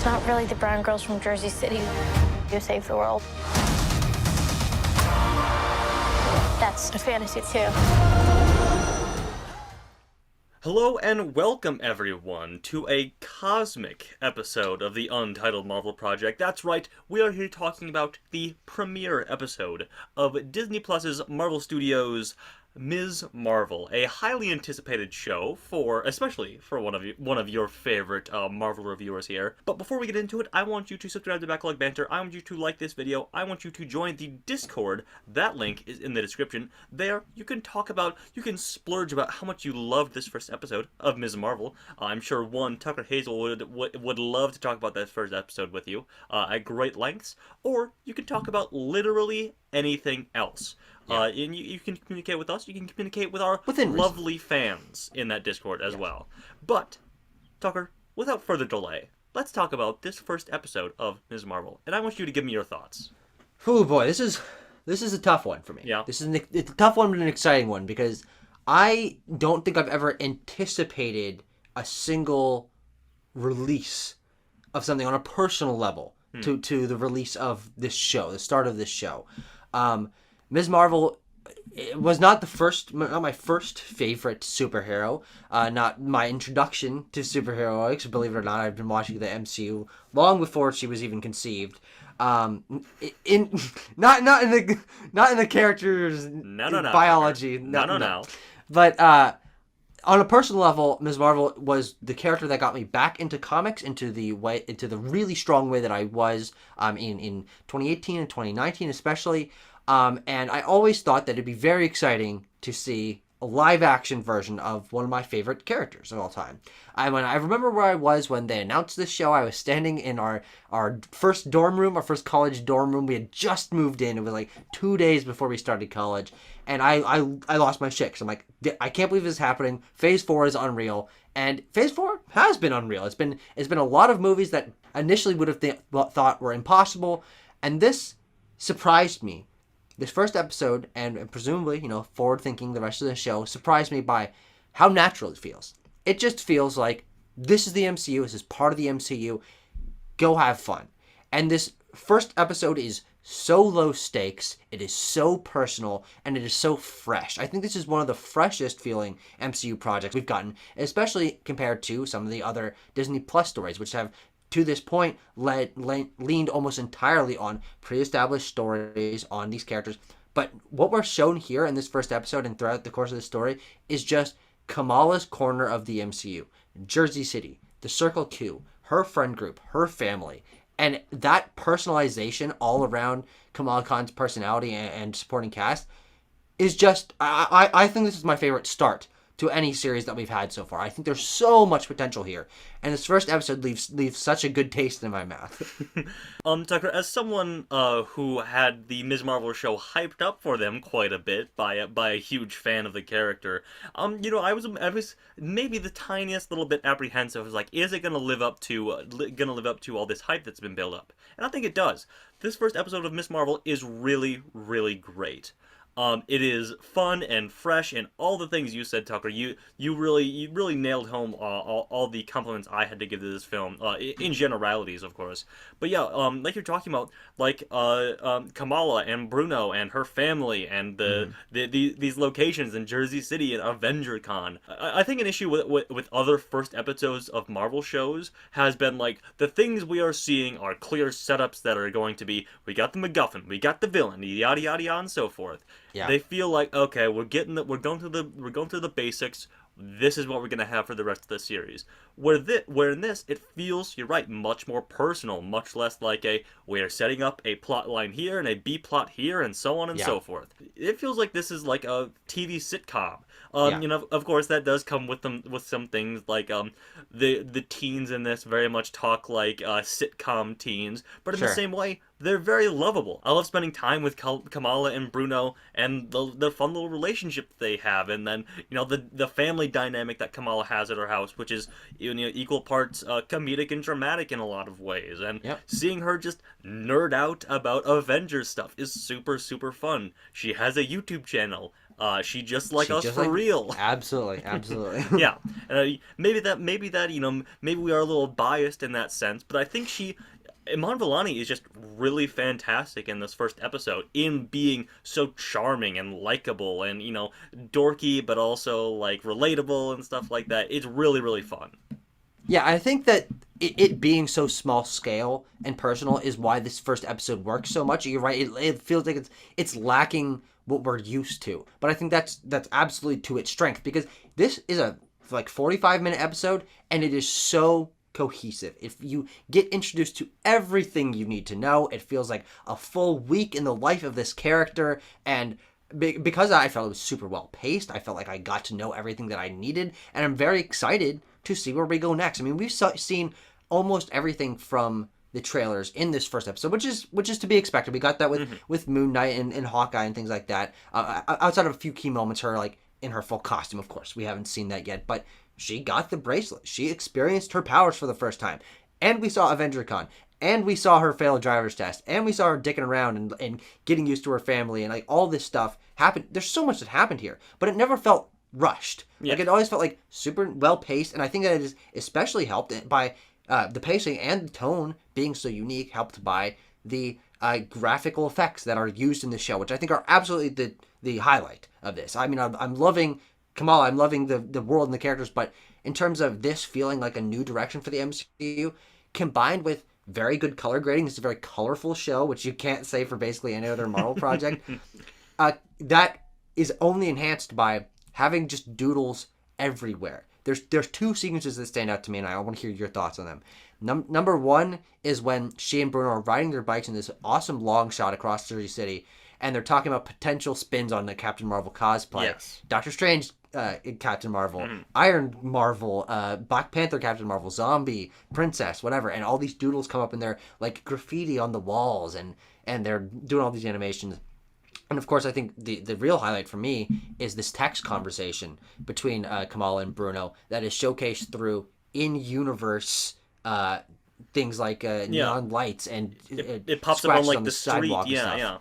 not really the brown girls from Jersey City who save the world. That's a fantasy too. Hello and welcome everyone to a cosmic episode of the Untitled Marvel Project. That's right, we are here talking about the premiere episode of Disney Plus's Marvel Studios' Ms. Marvel, a highly anticipated show especially for one of your favorite Marvel reviewers here. But before we get into it, I want you to subscribe to Backlog Banter. I want you to like this video. I want you to join the Discord. That link is in the description. There, you can splurge about how much you loved this first episode of Ms. Marvel. I'm sure Tucker Hazel would love to talk about that first episode with you at great lengths. Or you can talk about literally anything else. And you can communicate with us. You can communicate with our lovely fans in that Discord as well. But, Tucker, without further delay, let's talk about this first episode of Ms. Marvel. And I want you to give me your thoughts. Oh boy, this is a tough one for me. Yeah. It's a tough one, but an exciting one, because I don't think I've ever anticipated a single release of something on a personal level to the release of this show, the start of this show. Ms. Marvel was not my first favorite superhero, not my introduction to superheroics. Believe it or not, I've been watching the MCU long before she was even conceived. Not in the characters biology. No. But on a personal level, Ms. Marvel was the character that got me back into comics, into the really strong way that I was in 2018 and 2019 especially. And I always thought that it'd be very exciting to see a live-action version of one of my favorite characters of all time. I remember where I was when they announced this show. I was standing in our first dorm room, our first college dorm room. We had just moved in. It was like 2 days before we started college. And I lost my shit. 'Cause I'm like, I can't believe this is happening. Phase 4 is unreal. And Phase 4 has been unreal. It's been a lot of movies that initially would have thought were impossible. And this surprised me. This first episode, and presumably, forward-thinking the rest of the show, surprised me by how natural it feels. It just feels like this is the MCU, this is part of the MCU, go have fun. And this first episode is so low stakes, it is so personal, and it is so fresh. I think this is one of the freshest feeling MCU projects we've gotten, especially compared to some of the other Disney Plus stories, which have to this point leaned almost entirely on pre-established stories on these characters. But what we're shown here in this first episode and throughout the course of the story is just Kamala's corner of the MCU. Jersey City, the Circle Q, her friend group, her family. And that personalization all around Kamala Khan's personality and supporting cast is just, I think this is my favorite start to any series that we've had so far. I think there's so much potential here, and this first episode leaves such a good taste in my mouth. Tucker, as someone who had the Ms. Marvel show hyped up for them quite a bit by a huge fan of the character, I was maybe the tiniest little bit apprehensive. I was like, is it gonna live up to all this hype that's been built up? And I think it does. This first episode of Ms. Marvel is really, really great. It is fun and fresh and all the things you said, Tucker. You really nailed home all the compliments I had to give to this film, in generalities, of course. But yeah, like you're talking about, like Kamala and Bruno and her family and these locations in Jersey City and Avenger Con. I think an issue with other first episodes of Marvel shows has been like the things we are seeing are clear setups that are going to be, we got the MacGuffin, we got the villain, yada yada yada and so forth. Yeah. They feel like, okay, we're going through the basics. This is what we're gonna have for the rest of the series. Where in this, it feels, you're right, much more personal, much less like we are setting up a plot line here and a B plot here and so on and so forth. It feels like this is like a TV sitcom. Of course, that does come with some things like the teens in this very much talk like sitcom teens, but in the same way, they're very lovable. I love spending time with Kamala and Bruno and the fun little relationship that they have, and then the family dynamic that Kamala has at her house, which is equal parts comedic and dramatic in a lot of ways. And seeing her just nerd out about Avengers stuff is super, super fun. She has a YouTube channel. She just like She us just for like real. absolutely, absolutely. Yeah, maybe that maybe we are a little biased in that sense, but I think Iman Vellani is just really fantastic in this first episode in being so charming and likable and dorky, but also like relatable and stuff like that. It's really really fun. Yeah, I think that it being so small scale and personal is why this first episode works so much. You're right; it feels like it's lacking what we're used to, but I think that's absolutely to its strength because this is a like 45-minute episode and it is so cohesive. If you get introduced to everything you need to know, it feels like a full week in the life of this character and. Because I felt it was super well paced, I felt like I got to know everything that I needed, and I'm very excited to see where we go next. I mean, we've seen almost everything from the trailers in this first episode, which is to be expected. We got that with Moon Knight and Hawkeye and things like that. Outside of a few key moments, her like in her full costume, of course, we haven't seen that yet. But she got the bracelet. She experienced her powers for the first time, and we saw AvengerCon. And we saw her fail a driver's test. And we saw her dicking around and getting used to her family. And like all this stuff happened. There's so much that happened here. But it never felt rushed. Yeah. Like it always felt like super well paced. And I think that it is especially helped by the pacing and the tone being so unique. Helped by the graphical effects that are used in the show. Which I think are absolutely the highlight of this. I mean, I'm loving Kamala. I'm loving the world and the characters. But in terms of this feeling like a new direction for the MCU, combined with very good color grading. It's a very colorful show, which you can't say for basically any other Marvel project. That is only enhanced by having just doodles everywhere. There's two sequences that stand out to me, and I want to hear your thoughts on them. Number one is when she and Bruno are riding their bikes in this awesome long shot across Jersey City, and they're talking about potential spins on the Captain Marvel cosplay. Yes. Doctor Strange Captain Marvel, Iron Marvel, Black Panther Captain Marvel, Zombie, Princess, whatever, and all these doodles come up and they're like graffiti on the walls and they're doing all these animations. And of course, I think the real highlight for me is this text conversation between Kamala and Bruno that is showcased through in-universe things like neon lights and it pops up on like the street. sidewalk and Yeah, stuff. yeah.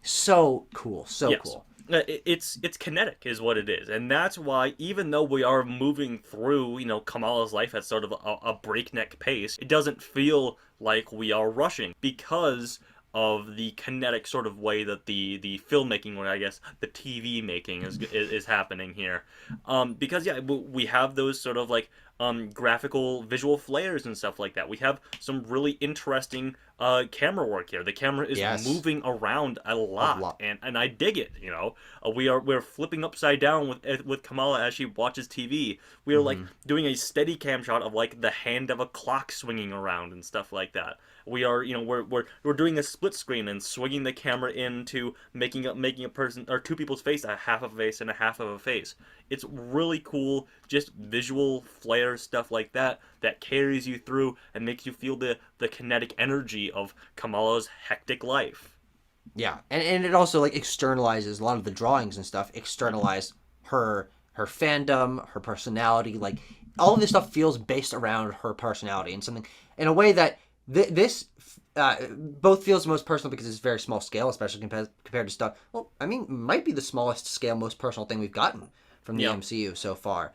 So cool, so Yes. cool. It's kinetic is what it is, and that's why even though we are moving through Kamala's life at sort of a breakneck pace, it doesn't feel like we are rushing because of the kinetic sort of way that the filmmaking, or I guess the TV making is happening here, because we have those sort of like graphical visual flares and stuff like that. We have some really interesting camera work here. The camera is moving around a lot. And I dig it. We're flipping upside down with Kamala as she watches TV. We are like doing a steady cam shot of like the hand of a clock swinging around and stuff like that. We are we're doing a split screen and swinging the camera into making a person or two people's face a half of a face and a half of a face. It's really cool, just visual flair stuff like that carries you through and makes you feel the kinetic energy of Kamala's hectic life. Yeah, and it also like externalizes a lot of the drawings and stuff. Externalize her fandom, her personality. Like all of this stuff feels based around her personality and something in a way that this both feels most personal because it's very small scale, especially compared to stuff. Well, I mean, might be the smallest scale, most personal thing we've gotten from the MCU so far.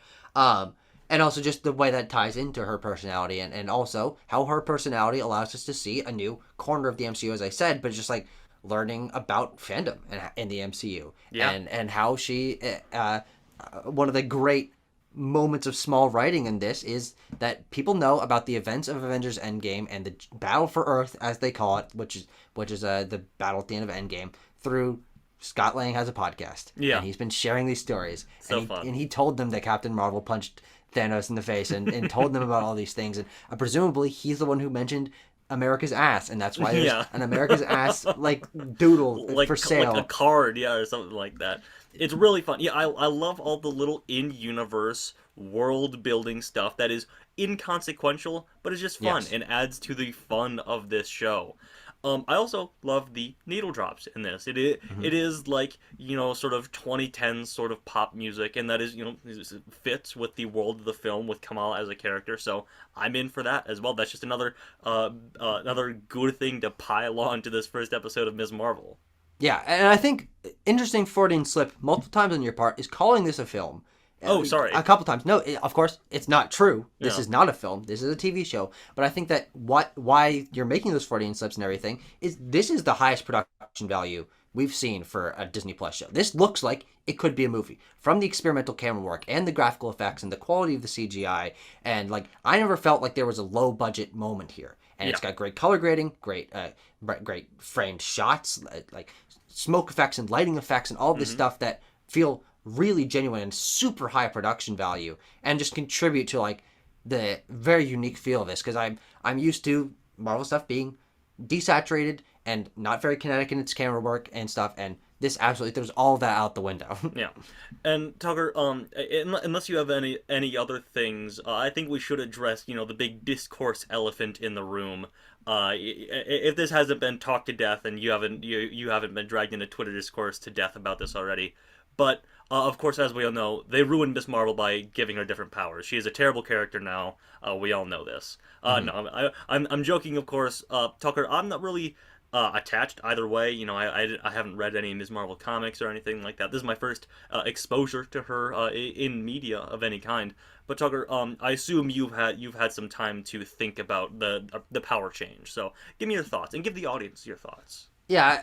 And also just the way that ties into her personality and also how her personality allows us to see a new corner of the MCU, as I said, but just like learning about fandom in the MCU. Yeah. And how she, one of the great moments of small writing in this is that people know about the events of Avengers Endgame and the Battle for Earth, as they call it, which is the battle at the end of Endgame, through Scott Lang has a podcast. Yeah. And he's been sharing these stories. So fun. And he told them that Captain Marvel punched Thanos in the face and told them about all these things. And presumably he's the one who mentioned America's ass, and that's why there's an America's ass like doodle for sale. Like a card, or something like that. It's really fun. Yeah, I love all the little in-universe world-building stuff that is inconsequential, but it's just fun and adds to the fun of this show. I also love the needle drops in this. It is like, sort of 2010s sort of pop music, and that is, fits with the world of the film with Kamala as a character, so I'm in for that as well. That's just another good thing to pile on to this first episode of Ms. Marvel. Yeah, and I think interesting Freudian slip multiple times on your part is calling this a film. Oh, sorry. A couple times. No, of course, it's not true. This Yeah. is not a film. This is a TV show. But I think that why you're making those Freudian slips and everything is this is the highest production value we've seen for a Disney Plus show. This looks like it could be a movie from the experimental camera work and the graphical effects and the quality of the CGI. And like, I never felt like there was a low budget moment here. And it's got great color grading, great framed shots, like smoke effects and lighting effects and all this stuff that feel really genuine and super high production value and just contribute to like the very unique feel of this, because I'm used to Marvel stuff being desaturated and not very kinetic in its camera work and stuff, and this absolutely throws all of that out the window. Yeah, and Tucker, unless you have any other things, I think we should address, the big discourse elephant in the room. If this hasn't been talked to death, and you haven't been dragged into Twitter discourse to death about this already, but of course, as we all know, they ruined Miss Marvel by giving her different powers. She is a terrible character now. We all know this. No, I'm joking, of course. Tucker, I'm not really attached either way. I haven't read any Ms. Marvel comics or anything like that. This is my first exposure to her in media of any kind. But Tucker, I assume you've had some time to think about the power change. So give me your thoughts and give the audience your thoughts. Yeah,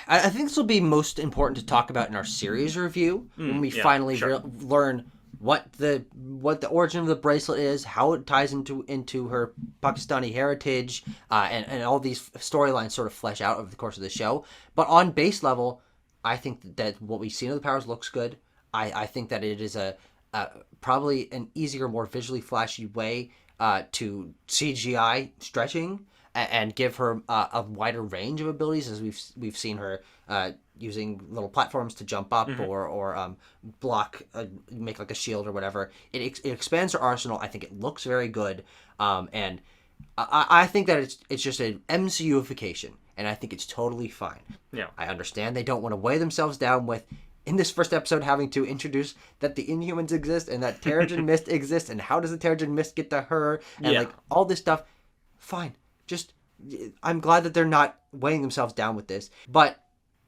I think this will be most important to talk about in our series review when we finally learn what the origin of the bracelet is, how it ties into her Pakistani heritage, and all these storylines sort of flesh out over the course of the show. But on base level, I think that what we've seen of the powers looks good. I think that it is a probably an easier, more visually flashy way to CGI stretching and give her a wider range of abilities, as we've seen her using little platforms to jump up or block, make like a shield or whatever. It expands her arsenal. I think it looks very good, and I think that it's just an MCUification, and I think it's totally fine. Yeah, I understand they don't want to weigh themselves down with, in this first episode, having to introduce that the Inhumans exist and that Terrigen Mist exists, and how does the Terrigen Mist get to her, and like all this stuff. Fine. Just, I'm glad that they're not weighing themselves down with this, but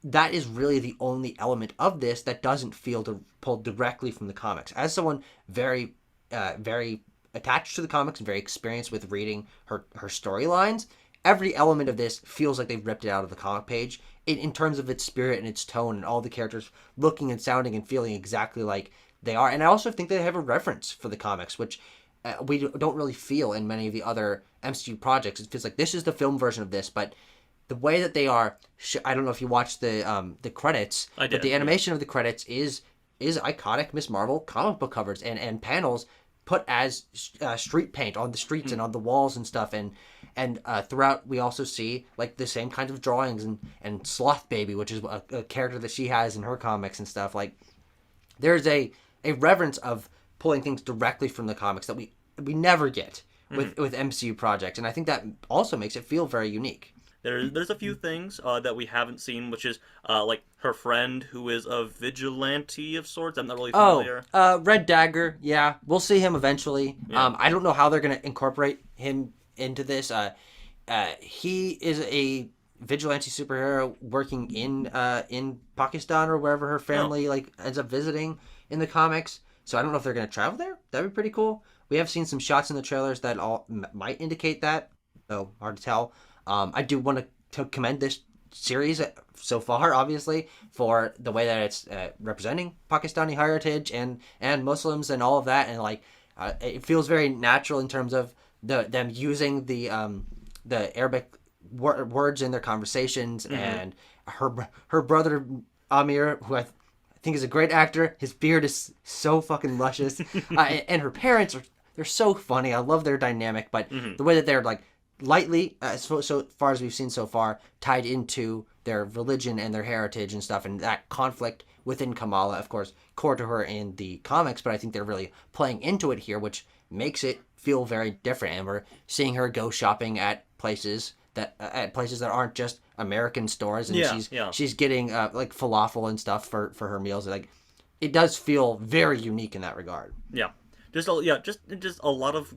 that is really the only element of this that doesn't feel pulled directly from the comics. As someone very, very attached to the comics and very experienced with reading her storylines, every element of this feels like they've ripped it out of the comic page in terms of its spirit and its tone and all the characters looking and sounding and feeling exactly like they are. And I also think they have a reverence for the comics, which we don't really feel in many of the other MCU projects. It feels like this is the film version of this, but the way that they are, I don't know if you watched the credits, I did, but the animation of the credits is iconic Miss Marvel comic book covers and panels put as street paint on the streets and on the walls and stuff, and throughout we also see like the same kinds of drawings and Sloth Baby, which is a character that she has in her comics and stuff. Like, there's a reverence of pulling things directly from the comics that we never get with MCU projects, and I think that also makes it feel very unique. There's a few things that we haven't seen, which is like her friend who is a vigilante of sorts. I'm not really familiar. Red Dagger. Yeah, we'll see him eventually. Yeah. I don't know how they're gonna incorporate him into this. He is a vigilante superhero working in Pakistan or wherever her family like ends up visiting in the comics. So I don't know if they're gonna travel there. That'd be pretty cool. We have seen some shots in the trailers that all might indicate that, though hard to tell. I do want to commend this series so far, obviously, for the way that it's representing Pakistani heritage and Muslims and all of that, and like it feels very natural in terms of them using the Arabic words in their conversations, and her brother Amir, who I think is a great actor. His beard is so fucking luscious, and her parents they're so funny. I love their dynamic, but the way that they're like lightly, so far as we've seen so far, tied into their religion and their heritage and stuff, and that conflict within Kamala, of course, core to her in the comics, but I think they're really playing into it here, which makes it feel very different. And we're seeing her go shopping at places that aren't just American stores, and she's getting like falafel and stuff for her meals. Like, it does feel very unique in that regard. Yeah. Just a lot of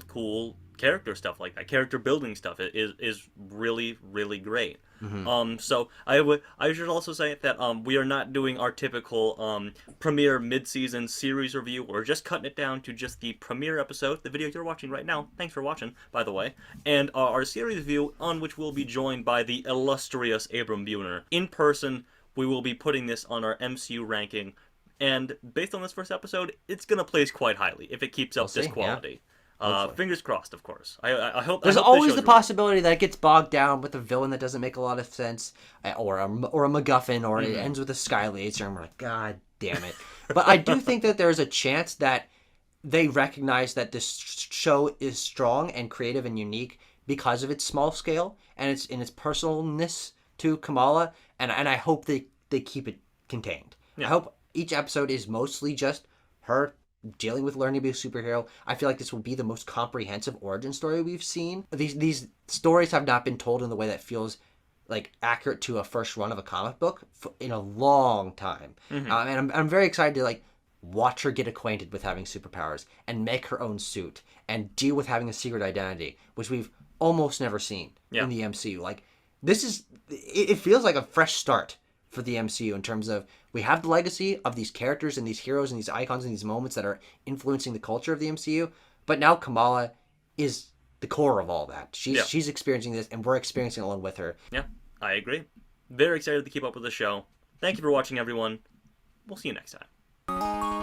cool character stuff like that, character building stuff is really, really great. So I should also say that we are not doing our typical premiere mid-season series review. We're just cutting it down to just the premiere episode, the video you're watching right now. Thanks for watching, by the way, and our series review, on which we'll be joined by the illustrious Abram Buhner in person. We will be putting this on our MCU ranking, and based on this first episode, it's gonna place quite highly if it keeps up this quality. Fingers crossed, of course. I hope. There's I hope always the possibility that it gets bogged down with a villain that doesn't make a lot of sense, or a MacGuffin, or it ends with a Sky Laser, and we're like, God damn it. But I do think that there's a chance that they recognize that this show is strong and creative and unique because of its small scale and its personalness to Kamala, and I hope they keep it contained. I hope each episode is mostly just her dealing with learning to be a superhero. I feel like this will be the most comprehensive origin story we've seen. These stories have not been told in the way that feels like accurate to a first run of a comic book in a long time. And I'm very excited to like watch her get acquainted with having superpowers and make her own suit and deal with having a secret identity, which we've almost never seen in the MCU. Like, it feels like a fresh start for the MCU in terms of we have the legacy of these characters and these heroes and these icons and these moments that are influencing the culture of the MCU, but now Kamala is the core of all that. She's experiencing this, and we're experiencing it along with her. Yeah, I agree. Very excited to keep up with the show. Thank you for watching, everyone. We'll see you next time.